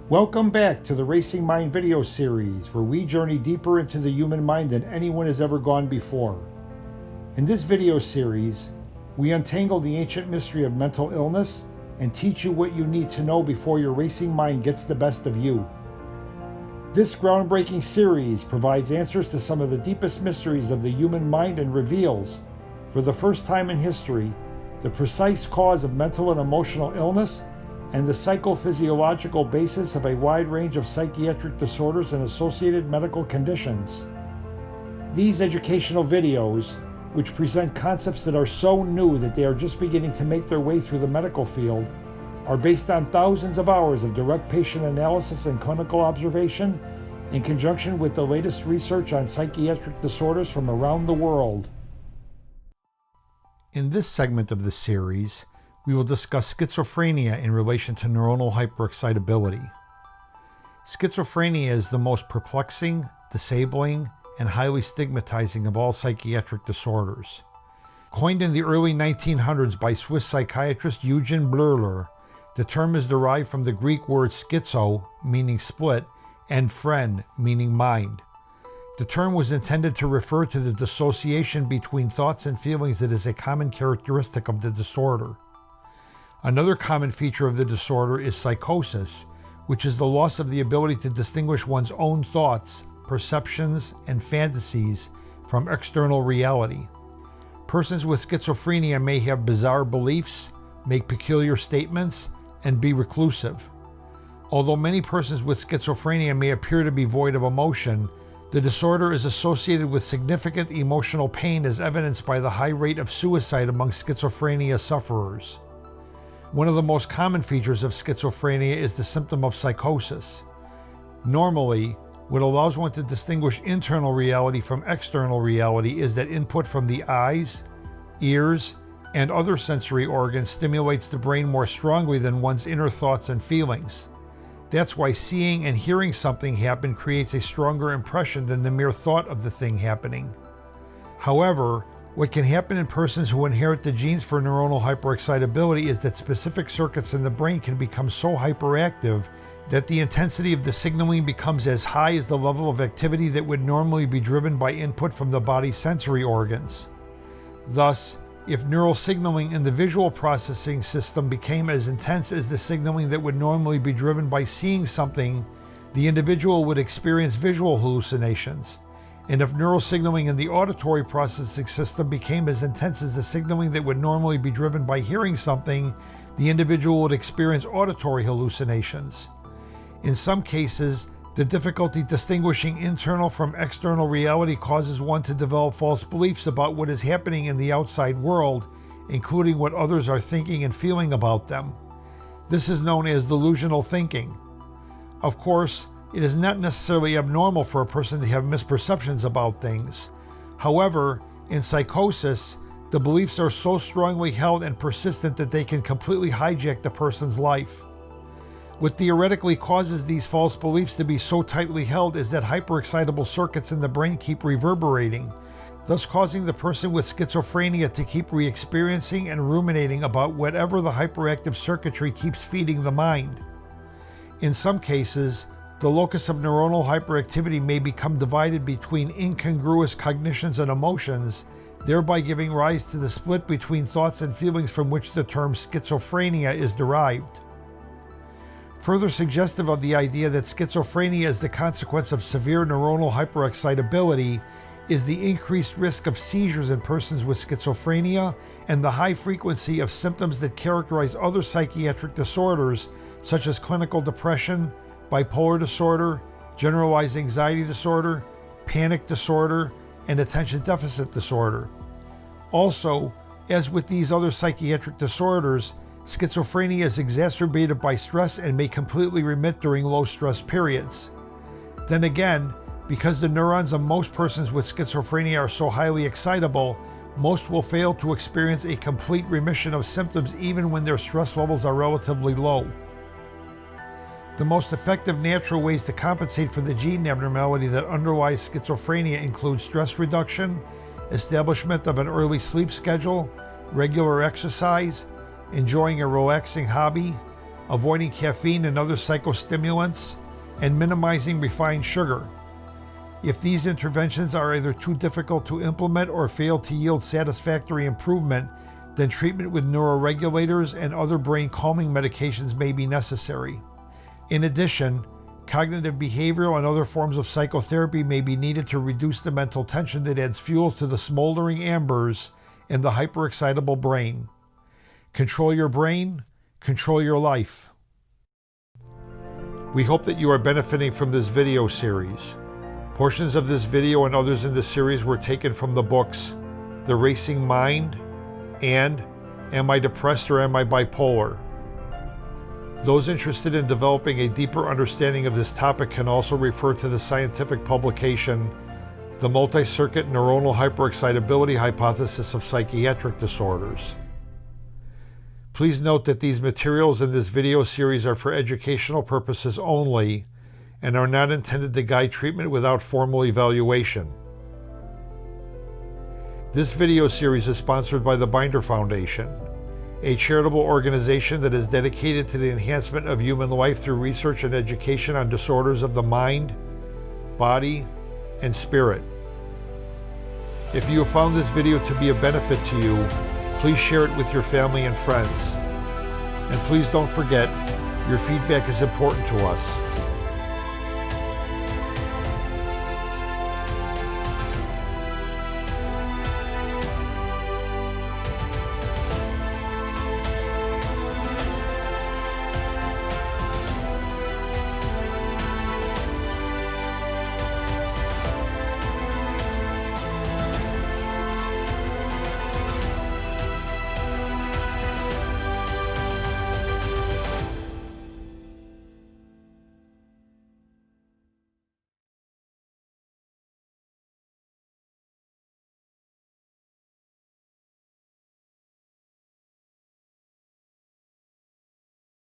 Welcome back to the Racing Mind video series, where we journey deeper into the human mind than anyone has ever gone before. In this video series, we untangle the ancient mystery of mental illness and teach you what you need to know before your racing mind gets the best of you. This groundbreaking series provides answers to some of the deepest mysteries of the human mind and reveals, for the first time in history, the precise cause of mental and emotional illness and the psychophysiological basis of a wide range of psychiatric disorders and associated medical conditions. These educational videos, which present concepts that are so new that they are just beginning to make their way through the medical field, are based on thousands of hours of direct patient analysis and clinical observation in conjunction with the latest research on psychiatric disorders from around the world. In this segment of the series, we will discuss schizophrenia in relation to neuronal hyperexcitability. Schizophrenia is the most perplexing, disabling, and highly stigmatizing of all psychiatric disorders. Coined in the early 1900s by Swiss psychiatrist Eugen Bleuler, the term is derived from the Greek word schizo, meaning split, and phren, meaning mind. The term was intended to refer to the dissociation between thoughts and feelings that is a common characteristic of the disorder. Another common feature of the disorder is psychosis, which is the loss of the ability to distinguish one's own thoughts, perceptions, and fantasies from external reality. Persons with schizophrenia may have bizarre beliefs, make peculiar statements, and be reclusive. Although many persons with schizophrenia may appear to be void of emotion, the disorder is associated with significant emotional pain, as evidenced by the high rate of suicide among schizophrenia sufferers. One of the most common features of schizophrenia is the symptom of psychosis. Normally, what allows one to distinguish internal reality from external reality is that input from the eyes, ears, and other sensory organs stimulates the brain more strongly than one's inner thoughts and feelings. That's why seeing and hearing something happen creates a stronger impression than the mere thought of the thing happening. However, what can happen in persons who inherit the genes for neuronal hyperexcitability is that specific circuits in the brain can become so hyperactive that the intensity of the signaling becomes as high as the level of activity that would normally be driven by input from the body's sensory organs. Thus, if neural signaling in the visual processing system became as intense as the signaling that would normally be driven by seeing something, the individual would experience visual hallucinations. And if neural signaling in the auditory processing system became as intense as the signaling that would normally be driven by hearing something, the individual would experience auditory hallucinations. In some cases, the difficulty distinguishing internal from external reality causes one to develop false beliefs about what is happening in the outside world, including what others are thinking and feeling about them. This is known as delusional thinking. Of course, it is not necessarily abnormal for a person to have misperceptions about things. However, in psychosis, the beliefs are so strongly held and persistent that they can completely hijack the person's life. What theoretically causes these false beliefs to be so tightly held is that hyperexcitable circuits in the brain keep reverberating, thus causing the person with schizophrenia to keep re-experiencing and ruminating about whatever the hyperactive circuitry keeps feeding the mind. In some cases, the locus of neuronal hyperactivity may become divided between incongruous cognitions and emotions, thereby giving rise to the split between thoughts and feelings from which the term schizophrenia is derived. Further suggestive of the idea that schizophrenia is the consequence of severe neuronal hyperexcitability is the increased risk of seizures in persons with schizophrenia and the high frequency of symptoms that characterize other psychiatric disorders such as clinical depression, bipolar disorder, generalized anxiety disorder, panic disorder, and attention deficit disorder. Also, as with these other psychiatric disorders, schizophrenia is exacerbated by stress and may completely remit during low-stress periods. Then again, because the neurons of most persons with schizophrenia are so highly excitable, most will fail to experience a complete remission of symptoms even when their stress levels are relatively low. The most effective natural ways to compensate for the gene abnormality that underlies schizophrenia include stress reduction, establishment of an early sleep schedule, regular exercise, enjoying a relaxing hobby, avoiding caffeine and other psychostimulants, and minimizing refined sugar. If these interventions are either too difficult to implement or fail to yield satisfactory improvement, then treatment with neuroregulators and other brain calming medications may be necessary. In addition, cognitive behavioral and other forms of psychotherapy may be needed to reduce the mental tension that adds fuel to the smoldering embers in the hyperexcitable brain. Control your brain, control your life. We hope that you are benefiting from this video series. Portions of this video and others in this series were taken from the books The Racing Mind and Am I Depressed or Am I Bipolar? Those interested in developing a deeper understanding of this topic can also refer to the scientific publication The Multi-Circuit Neuronal Hyperexcitability Hypothesis of Psychiatric Disorders. Please note that these materials in this video series are for educational purposes only and are not intended to guide treatment without formal evaluation. This video series is sponsored by the Binder Foundation, a charitable organization that is dedicated to the enhancement of human life through research and education on disorders of the mind, body, and spirit. If you have found this video to be a benefit to you, please share it with your family and friends. And please don't forget, your feedback is important to us.